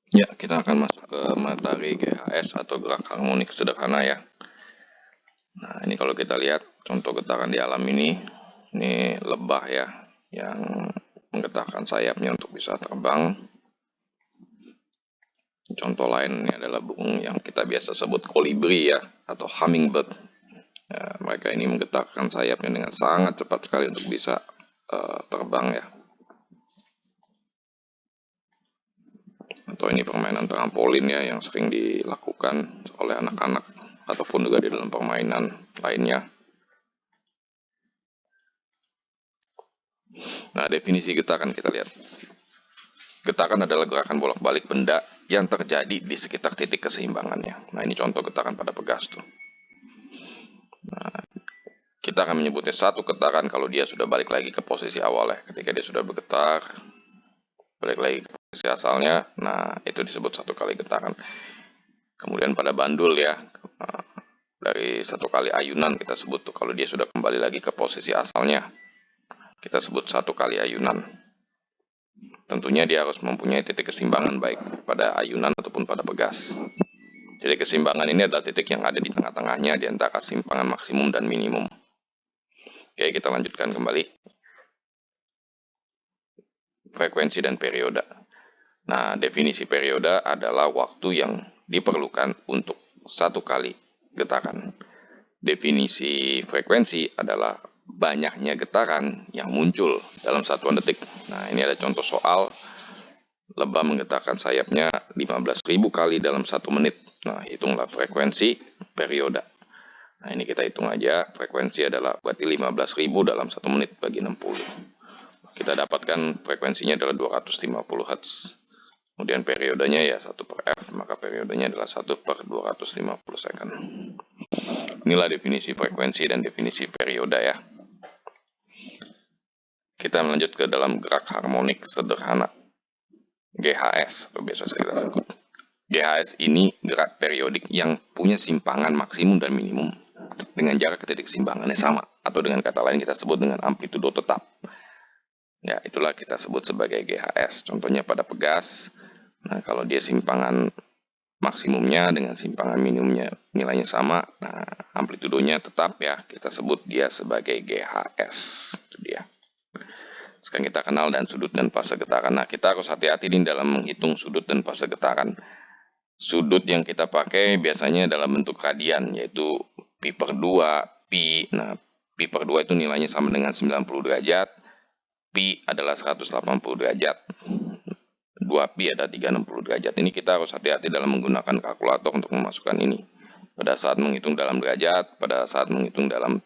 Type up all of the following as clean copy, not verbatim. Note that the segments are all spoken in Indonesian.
Ya, kita akan masuk ke materi GHS atau gerak harmonik sederhana ya. Nah, ini kalau kita lihat contoh getakan di alam ini lebah ya, yang menggetarkan sayapnya untuk bisa terbang. Contoh lain ini adalah burung yang kita biasa sebut kolibri ya, atau hummingbird. Ya, mereka ini menggetarkan sayapnya dengan sangat cepat sekali untuk bisa terbang ya. Atau ini permainan trampolin ya yang sering dilakukan oleh anak-anak ataupun juga di dalam permainan lainnya. Nah, definisi getakan kita lihat. Getakan adalah gerakan bolak-balik benda yang terjadi di sekitar titik keseimbangannya. Nah, ini contoh getakan pada pegas tuh. Nah, kita akan menyebutnya satu getakan kalau dia sudah balik lagi ke posisi awalnya. Ketika dia sudah bergetar, balik lagi ke posisi asalnya, nah itu disebut satu kali getakan. Kemudian pada bandul ya, dari satu kali ayunan kita sebut tuh kalau dia sudah kembali lagi ke posisi asalnya, kita sebut satu kali ayunan. Tentunya dia harus mempunyai titik keseimbangan baik pada ayunan ataupun pada pegas. Titik keseimbangan ini adalah titik yang ada di tengah-tengahnya di antara simpangan maksimum dan minimum. Oke, kita lanjutkan kembali. Frekuensi dan periode. Nah, definisi periode adalah waktu yang diperlukan untuk satu kali getaran. Definisi frekuensi adalah banyaknya getaran yang muncul dalam satuan detik. Nah, ini ada contoh soal. Lebah menggetarkan sayapnya 15.000 kali dalam 1 menit. Nah, hitunglah frekuensi periode. Nah, ini kita hitung aja. Frekuensi adalah berarti 15.000 dalam 1 menit bagi 60. Kita dapatkan frekuensinya adalah 250 Hz. Kemudian periodenya ya 1 per F, maka periodenya adalah 1 per 250 second. Inilah definisi frekuensi dan definisi periode ya. Kita melanjut ke dalam gerak harmonik sederhana. GHS, atau biasa kita sebut. GHS ini gerak periodik yang punya simpangan maksimum dan minimum dengan jarak ke titik keseimbangannya sama, atau dengan kata lain kita sebut dengan amplitudo tetap. Ya, itulah kita sebut sebagai GHS. Contohnya pada pegas. Nah, kalau dia simpangan maksimumnya dengan simpangan minimumnya nilainya sama, nah amplitudonya tetap ya, kita sebut dia sebagai GHS. Itu dia. Sekarang kita kenal dan sudut dan fase getaran. Nah, kita harus hati-hati nih dalam menghitung sudut dan fase getaran. Sudut yang kita pakai biasanya dalam bentuk radian, yaitu pi per 2, pi. Nah, pi per 2 itu nilainya sama dengan 90 derajat. Pi adalah 180 derajat. 2 pi ada 360 derajat. Ini kita harus hati-hati dalam menggunakan kalkulator untuk memasukkan ini. Pada saat menghitung dalam derajat, pada saat menghitung dalam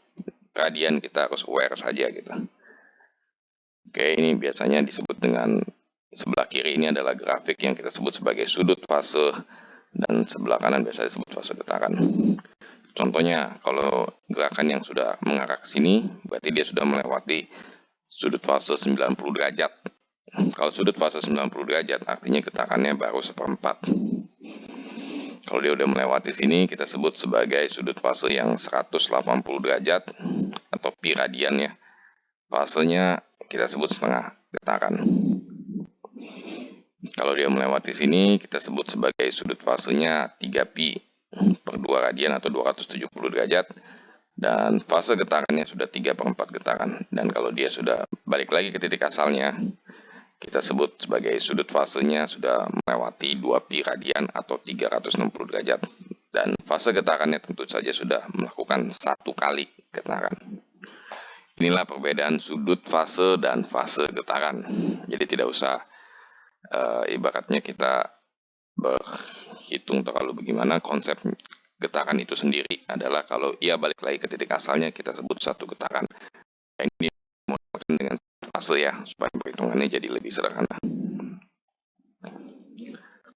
radian kita harus aware saja gitu. Oke, ini biasanya disebut dengan sebelah kiri ini adalah grafik yang kita sebut sebagai sudut fase dan sebelah kanan biasa disebut fase getaran. Contohnya, kalau gerakan yang sudah mengarah ke sini, berarti dia sudah melewati sudut fase 90 derajat. Kalau sudut fase 90 derajat, artinya getarannya baru seperempat. Kalau dia udah melewati sini, kita sebut sebagai sudut fase yang 180 derajat atau pi radian ya. Fasenya kita sebut setengah getaran. Kalau dia melewati sini, kita sebut sebagai sudut fasenya 3 pi per 2 radian atau 270 derajat. Dan fase getarannya sudah 3 per 4 getaran. Dan kalau dia sudah balik lagi ke titik asalnya, kita sebut sebagai sudut fasenya sudah melewati 2 pi radian atau 360 derajat. Dan fase getarannya tentu saja sudah melakukan satu kali getaran. Inilah perbedaan sudut fase dan fase getaran. Jadi tidak usah ibaratnya kita berhitung terlalu bagaimana. Konsep getaran itu sendiri adalah kalau ia balik lagi ke titik asalnya kita sebut satu getaran. Ini menggunakan dengan fase ya supaya perhitungannya jadi lebih sederhana.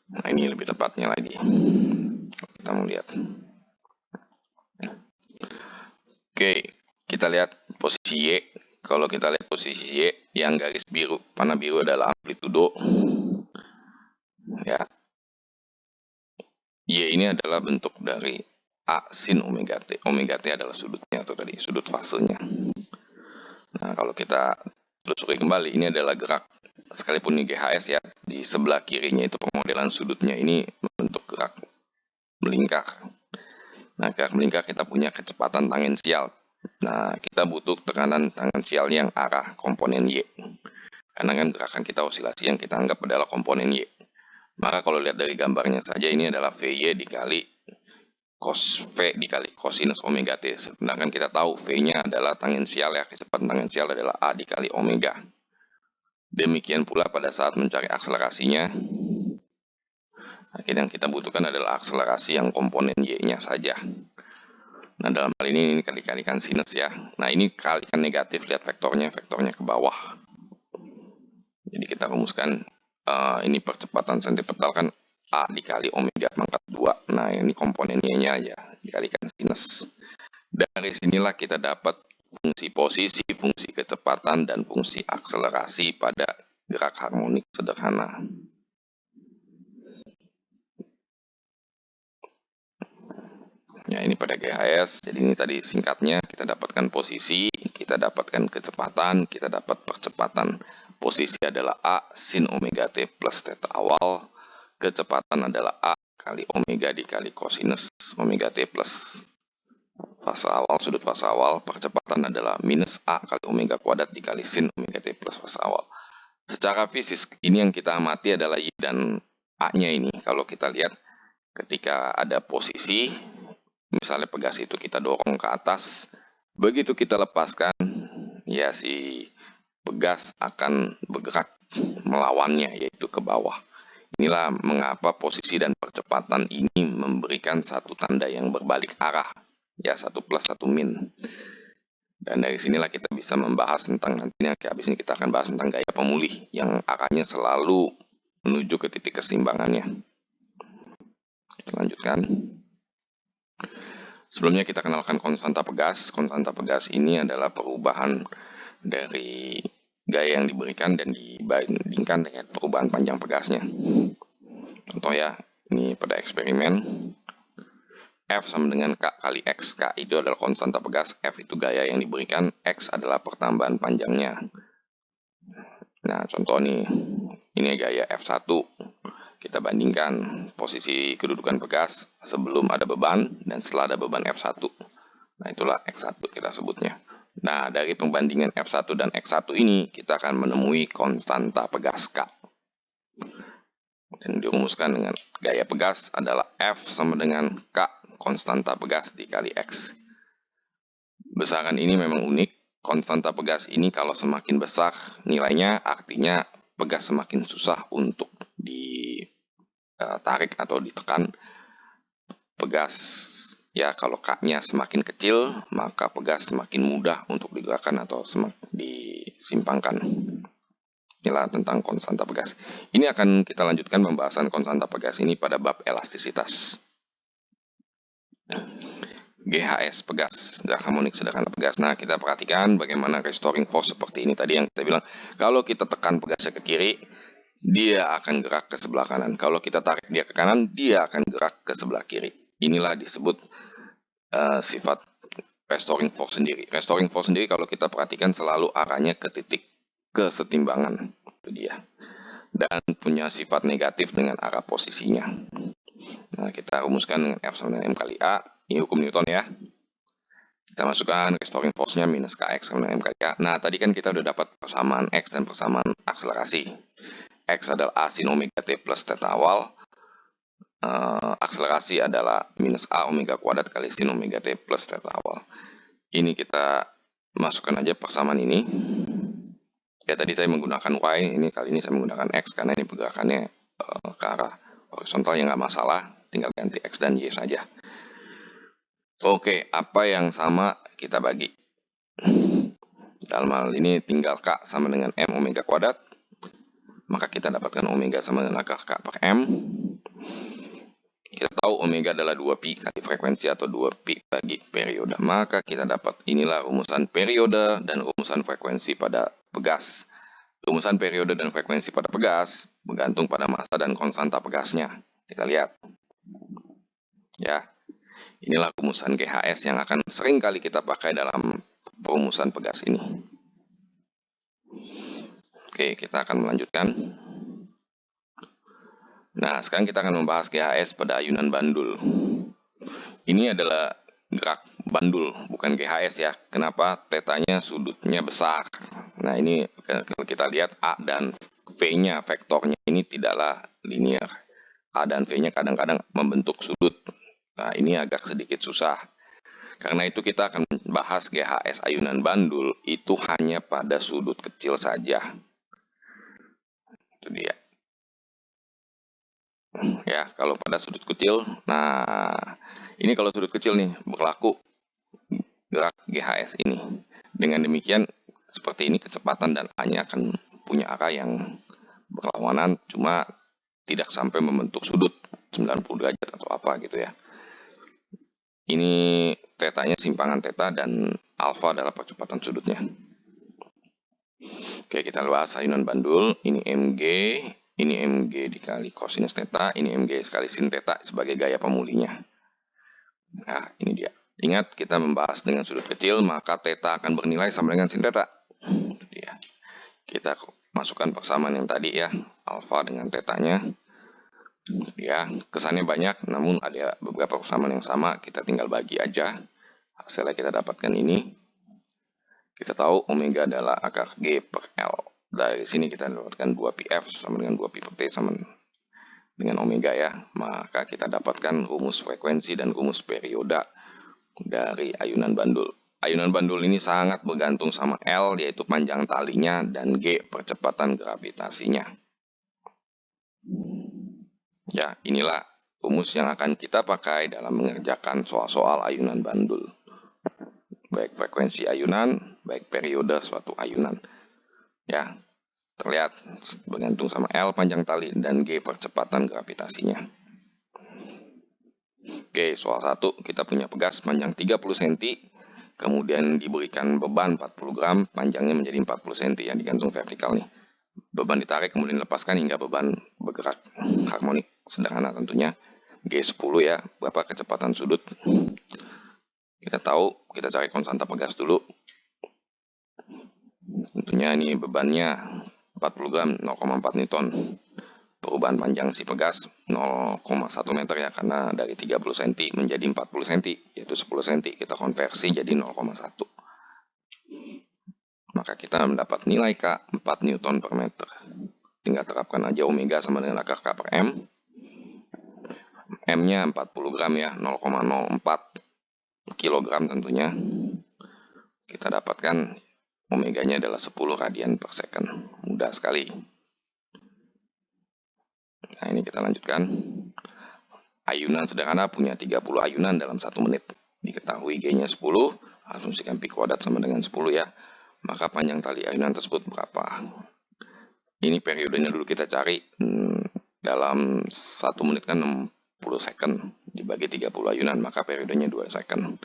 Nah, ini lebih tepatnya lagi. Kita mau lihat. Oke, kita lihat posisi Y. Kalau kita lihat posisi Y, yang garis biru, panah biru adalah amplitudo. Ya. Y ini adalah bentuk dari A sin omega T. Omega T adalah sudutnya atau tadi sudut fasenya. Nah, kalau kita telusuri kembali, ini adalah gerak sekalipun ini GHS ya, di sebelah kirinya itu pemodelan sudutnya ini membentuk gerak melingkar. Nah, gerak melingkar kita punya kecepatan tangensial. Nah, kita butuh tekanan tangensial yang arah komponen Y. Karena kan gerakan kita osilasi yang kita anggap adalah komponen Y. Maka kalau lihat dari gambarnya saja, ini adalah VY dikali cos V dikali kosinus omega T. Sedangkan kita tahu V-nya adalah tangensial ya, kecepatan tangensial adalah A dikali omega. Demikian pula pada saat mencari akselerasinya, akhirnya yang kita butuhkan adalah akselerasi yang komponen Y-nya saja. Nah, dalam hal ini kali-kalikan sinus ya. Nah, ini kalikan negatif, lihat vektornya ke bawah. Jadi kita rumuskan, ini percepatan sentripetal kan A dikali omega pangkat 2. Nah, ini komponen Y-nya aja, dikalikan sinus. Dari sinilah kita dapat fungsi posisi, fungsi kecepatan, dan fungsi akselerasi pada gerak harmonik sederhana. Ya, ini pada GHS, jadi ini tadi singkatnya, kita dapatkan posisi, kita dapatkan kecepatan, kita dapat percepatan. Posisi adalah A sin omega T plus theta awal, kecepatan adalah A kali omega dikali kosinus omega T plus fase awal, sudut fase awal, percepatan adalah minus A kali omega kuadrat dikali sin omega T plus fase awal. Secara fisik, ini yang kita amati adalah Y dan A-nya ini. Kalau kita lihat ketika ada posisi, misalnya pegas itu kita dorong ke atas, begitu kita lepaskan, ya si pegas akan bergerak melawannya, yaitu ke bawah. Inilah mengapa posisi dan percepatan ini memberikan satu tanda yang berbalik arah, ya satu plus satu min. Dan dari sinilah kita bisa membahas tentang nantinya, habis ini kita akan bahas tentang gaya pemulih yang arahnya selalu menuju ke titik keseimbangannya. Kita lanjutkan. Sebelumnya kita kenalkan konstanta pegas. Konstanta pegas ini adalah perubahan dari gaya yang diberikan dan dibandingkan dengan perubahan panjang pegasnya. Contoh ya, ini pada eksperimen. F sama dengan K kali X. K itu adalah konstanta pegas, F itu gaya yang diberikan, X adalah pertambahan panjangnya. Nah, contoh nih, ini gaya F1. Kita bandingkan posisi kedudukan pegas sebelum ada beban dan setelah ada beban F1. Nah, itulah X1 kita sebutnya. Nah, dari pembandingan F1 dan X1 ini, kita akan menemui konstanta pegas K. Dan dirumuskan dengan gaya pegas adalah F sama dengan K konstanta pegas dikali X. Besaran ini memang unik. Konstanta pegas ini kalau semakin besar nilainya, artinya pegas semakin susah untuk ditarik atau ditekan. Pegas, ya kalau K-nya semakin kecil, maka pegas semakin mudah untuk digerakkan atau semakin disimpangkan. Inilah tentang konstanta pegas. Ini akan kita lanjutkan pembahasan konstanta pegas ini pada bab elastisitas. GHS pegas, gerak harmonik sederhana pegas. Nah, kita perhatikan bagaimana restoring force seperti ini tadi yang kita bilang. Kalau kita tekan pegasnya ke kiri, dia akan gerak ke sebelah kanan. Kalau kita tarik dia ke kanan, dia akan gerak ke sebelah kiri. Inilah disebut sifat restoring force sendiri. Restoring force sendiri kalau kita perhatikan selalu arahnya ke titik kesetimbangan. Itu dia. Dan punya sifat negatif dengan arah posisinya. Nah, kita rumuskan dengan F sama dengan M kali A. Ini hukum Newton ya. Kita masukkan restoring force-nya minus Kx sama dengan M kali A. Nah, tadi kan kita udah dapat persamaan X dan persamaan akselerasi. X adalah A sin omega T plus theta awal. Akselerasi adalah minus A omega kuadrat kali sin omega T plus theta awal. Ini kita masukkan aja persamaan ini. Ya, tadi saya menggunakan Y, ini kali ini saya menggunakan X karena ini pergerakannya ke arah horizontal yang nggak masalah, tinggal ganti X dan Y saja. Oke, apa yang sama kita bagi. Dalam hal ini tinggal K sama dengan M omega kuadrat, maka kita dapatkan omega sama dengan akar K per M. Kita tahu omega adalah 2pi kali frekuensi atau 2pi bagi periode. Maka kita dapat inilah rumusan periode dan rumusan frekuensi pada pegas. Rumusan periode dan frekuensi pada pegas bergantung pada massa dan konstanta pegasnya. Kita lihat. Ya, inilah rumusan GHS yang akan sering kali kita pakai dalam perumusan pegas ini. Oke, kita akan melanjutkan. Nah, sekarang kita akan membahas GHS pada ayunan bandul. Ini adalah gerak bandul, bukan GHS ya. Kenapa? Tetanya sudutnya besar. Nah, ini kalau kita lihat A dan V-nya, vektornya ini tidaklah linear. A dan V-nya kadang-kadang membentuk sudut. Nah, ini agak sedikit susah. Karena itu kita akan bahas GHS ayunan bandul itu hanya pada sudut kecil saja. Itu dia. Ya, kalau pada sudut kecil, nah ini kalau sudut kecil nih berlaku gerak GHS ini. Dengan demikian, seperti ini kecepatan dan A-nya akan punya arah yang berlawanan, cuma tidak sampai membentuk sudut 90 derajat atau apa gitu ya. Ini tetanya simpangan teta dan alfa adalah percepatan sudutnya. Oke, kita bahas ayunan bandul. Ini mg dikali kosinus teta, ini mg sekali sin teta sebagai gaya pemulihnya. Nah, ini dia. Ingat, kita membahas dengan sudut kecil, maka teta akan bernilai sama dengan sin teta. Itu dia. Kita masukkan persamaan yang tadi ya, alfa dengan tetanya. Ya, kesannya banyak, namun ada beberapa persamaan yang sama, kita tinggal bagi aja. Hasilnya kita dapatkan ini. Kita tahu omega adalah akar G per L. Dari sini kita dapatkan 2πf sama dengan 2π per T sama dengan omega ya. Maka kita dapatkan rumus frekuensi dan rumus perioda dari ayunan bandul. Ayunan bandul ini sangat bergantung sama L, yaitu panjang talinya, dan G percepatan gravitasinya. Ya, inilah rumus yang akan kita pakai dalam mengerjakan soal-soal ayunan bandul. Baik frekuensi ayunan, baik periode suatu ayunan. Ya, terlihat bergantung sama L panjang tali dan G percepatan gravitasinya. Oke, soal 1 kita punya pegas panjang 30 cm, kemudian diberikan beban 40 gram, panjangnya menjadi 40 cm yang digantung vertikal nih. Beban ditarik kemudian dilepaskan hingga beban bergerak harmonik sederhana tentunya. G10 ya, berapa kecepatan sudut. Kita tahu, kita cari konstanta pegas dulu. Tentunya ini bebannya 40 gram, 0,4 Newton. Perubahan panjang si pegas 0,1 meter ya, karena dari 30 cm menjadi 40 cm, yaitu 10 cm. Kita konversi jadi 0,1. Maka kita mendapat nilai K 4 Newton per meter. Tinggal terapkan aja omega sama dengan akar K per M. M-nya 40 gram ya, 0,04 kilogram tentunya. Kita dapatkan omeganya adalah 10 radian per second. Mudah sekali. Nah, ini kita lanjutkan. Ayunan sederhana punya 30 ayunan dalam 1 menit. Diketahui G-nya 10, asumsikan pi kuadrat sama dengan 10 ya. Maka panjang tali ayunan tersebut berapa? Ini periodenya dulu kita cari. Dalam 1 menit kan 60 second. Dibagi 30 ayunan, maka periodenya 2 second.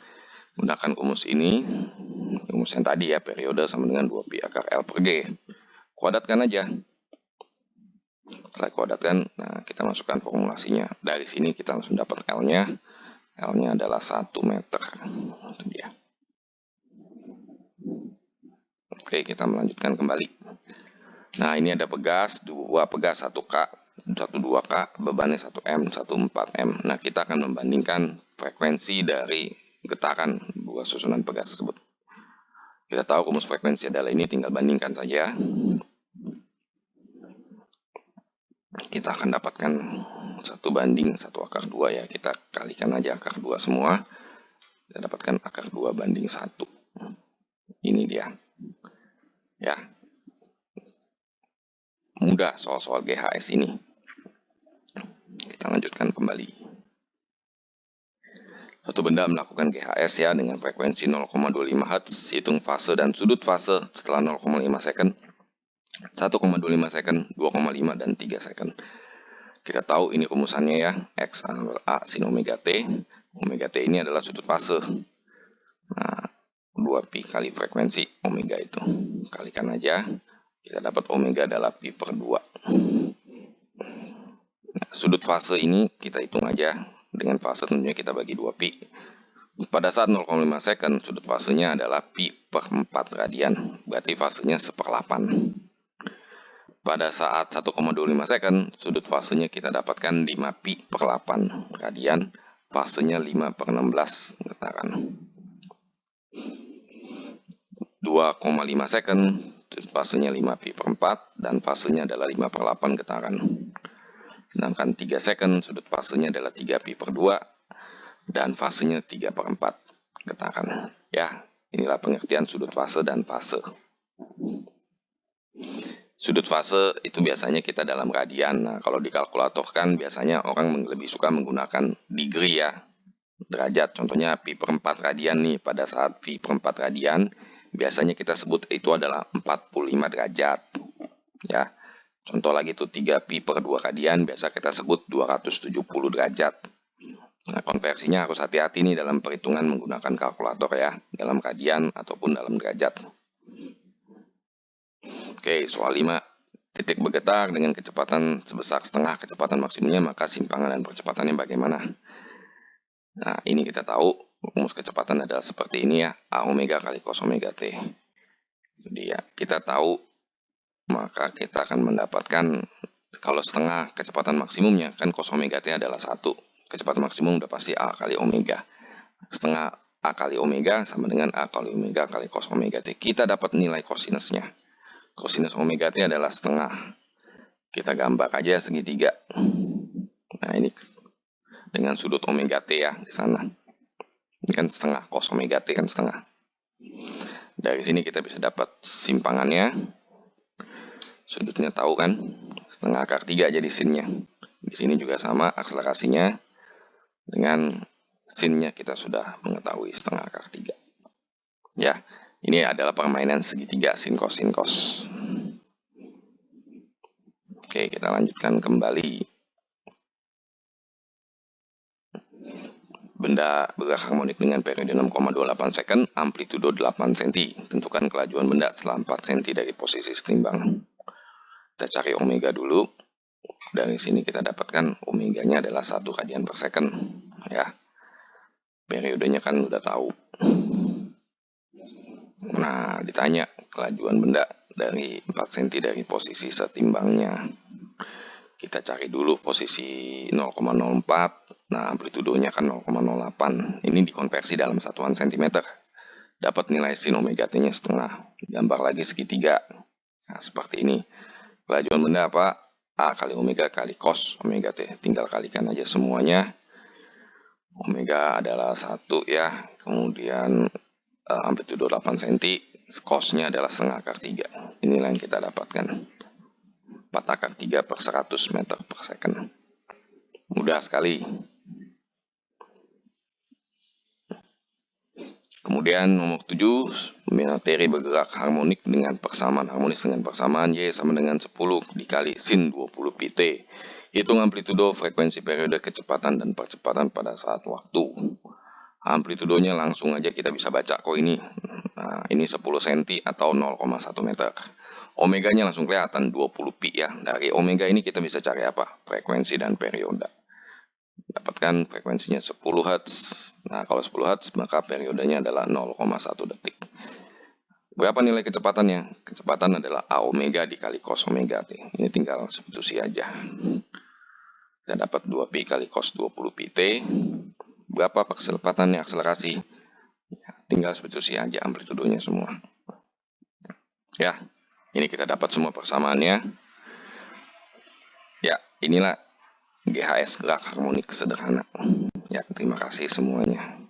Gunakan rumus ini. Rumus yang tadi ya, periode sama dengan 2pi akar L per G. Kuadratkan aja. Setelah kuadratkan, nah kita masukkan formulasinya. Dari sini kita langsung dapat L-nya. L-nya adalah 1 meter. Itu dia. Oke, kita melanjutkan kembali. Nah, ini ada pegas, 2 pegas 1K, 12K, bebannya 1M, 14M. Nah, kita akan membandingkan frekuensi dari getaran 2 susunan pegas tersebut. Kita tahu rumus frekuensi adalah ini, tinggal bandingkan saja. Kita akan dapatkan 1 banding 1 akar 2 ya. Kita kalikan aja akar 2 semua. Kita dapatkan akar 2 banding 1. Ini dia. Ya. Mudah soal-soal GHS ini. Kita lanjutkan kembali. Suatu benda melakukan GHS ya dengan frekuensi 0,25 Hz, hitung fase dan sudut fase setelah 0,5 second, 1,25 second, 2,5 dan 3 second. Kita tahu ini rumusannya ya, X adalah A sin omega T. Omega T ini adalah sudut fase. Nah, 2pi kali frekuensi omega itu. Kalikan aja, kita dapat omega adalah pi per 2. Nah, sudut fase ini kita hitung aja. Dengan fase tentunya kita bagi 2pi. Pada saat 0,5 second, sudut fasenya adalah pi per 4 radian. Berarti fasenya 1/8. Pada saat 1,25 second, sudut fasenya kita dapatkan 5 pi per 8 radian, fasenya 5 per 16 katakan. 2,5 second, sudut fasenya 5 pi per 4, dan fasenya adalah 5 per 8 katakan. Sedangkan 3 second, sudut fasenya adalah 3 pi per 2, dan fasenya 3 per 4 katakan. Ya, inilah pengertian sudut fase dan fase. Sudut fase itu biasanya kita dalam radian. Nah, kalau di kalkulator kan biasanya orang lebih suka menggunakan degree ya. Derajat, contohnya pi per 4 radian nih. Pada saat pi per 4 radian, biasanya kita sebut itu adalah 45 derajat. Ya, contoh lagi itu 3 pi per 2 radian, biasa kita sebut 270 derajat. Nah, konversinya harus hati-hati nih dalam perhitungan menggunakan kalkulator ya. Dalam radian ataupun dalam derajat. Oke, soal 5. Titik bergetar dengan kecepatan sebesar setengah kecepatan maksimumnya, maka simpangan dan percepatannya bagaimana? Nah, ini kita tahu rumus kecepatan adalah seperti ini ya, A omega kali cos omega T. Jadi ya, kita tahu, maka kita akan mendapatkan kalau setengah kecepatan maksimumnya, kan cos omega T adalah 1. Kecepatan maksimum udah pasti A kali omega. Setengah A kali omega sama dengan A kali omega kali cos omega T. Kita dapat nilai kosinusnya. Kosinus omega T adalah setengah. Kita gambar aja segitiga. Nah, ini dengan sudut omega T ya di sana. Ini kan setengah, cos omega T kan setengah. Dari sini kita bisa dapat simpangannya. Sudutnya tahu kan? Setengah akar 3 jadi sinnya. Di sini juga sama akselerasinya. Dengan sinnya kita sudah mengetahui setengah akar 3. Ya. Ini adalah permainan segitiga sin cos sin cos. Oke, kita lanjutkan kembali. Benda bergerak harmonik dengan periode 6,28 second, amplitudo 8 cm. Tentukan kelajuan benda setelah 4 cm dari posisi setimbang. Kita cari omega dulu. Dari sini kita dapatkan omeganya adalah 1 radian per second. Ya. Periodenya kan udah tahu. Nah, ditanya kelajuan benda dari 4 cm dari posisi setimbangnya. Kita cari dulu posisi 0,04. Nah, amplitudonya kan 0,08. Ini dikonversi dalam satuan cm. Dapat nilai sin omega T-nya setengah. Gambar lagi segitiga. Nah, seperti ini. Kelajuan benda apa? A kali omega kali cos omega T. Tinggal kalikan aja semuanya. Omega adalah 1 ya. Kemudian amplitudo 8 cm, cosnya adalah setengah akar 3. Inilah yang kita dapatkan. 4 akar 3 per 100 meter per second. Mudah sekali. Kemudian nomor 7, materi bergerak harmonik dengan persamaan harmonis dengan persamaan Y sama dengan 10 dikali sin 20 pi T. Hitung amplitudo, frekuensi periode, kecepatan, dan percepatan pada saat waktu. Amplitudonya langsung aja kita bisa baca kok ini. Nah, ini 10 cm atau 0,1 meter. Omeganya langsung kelihatan 20 pi ya. Dari omega ini kita bisa cari apa? Frekuensi dan periode. Dapatkan frekuensinya 10 Hz. Nah, kalau 10 Hz maka periodenya adalah 0,1 detik. Berapa nilai kecepatannya? Kecepatan adalah A omega dikali cos omega T. Ini tinggal substitusi aja. Kita dapat 2 pi kali cos 20 pi T. Berapa percepatannya akselerasi? Ya, tinggal substitusi aja amplitudonya semua. Ya, ini kita dapat semua persamaannya. Ya, inilah GHS gerak harmonik sederhana. Ya, terima kasih semuanya.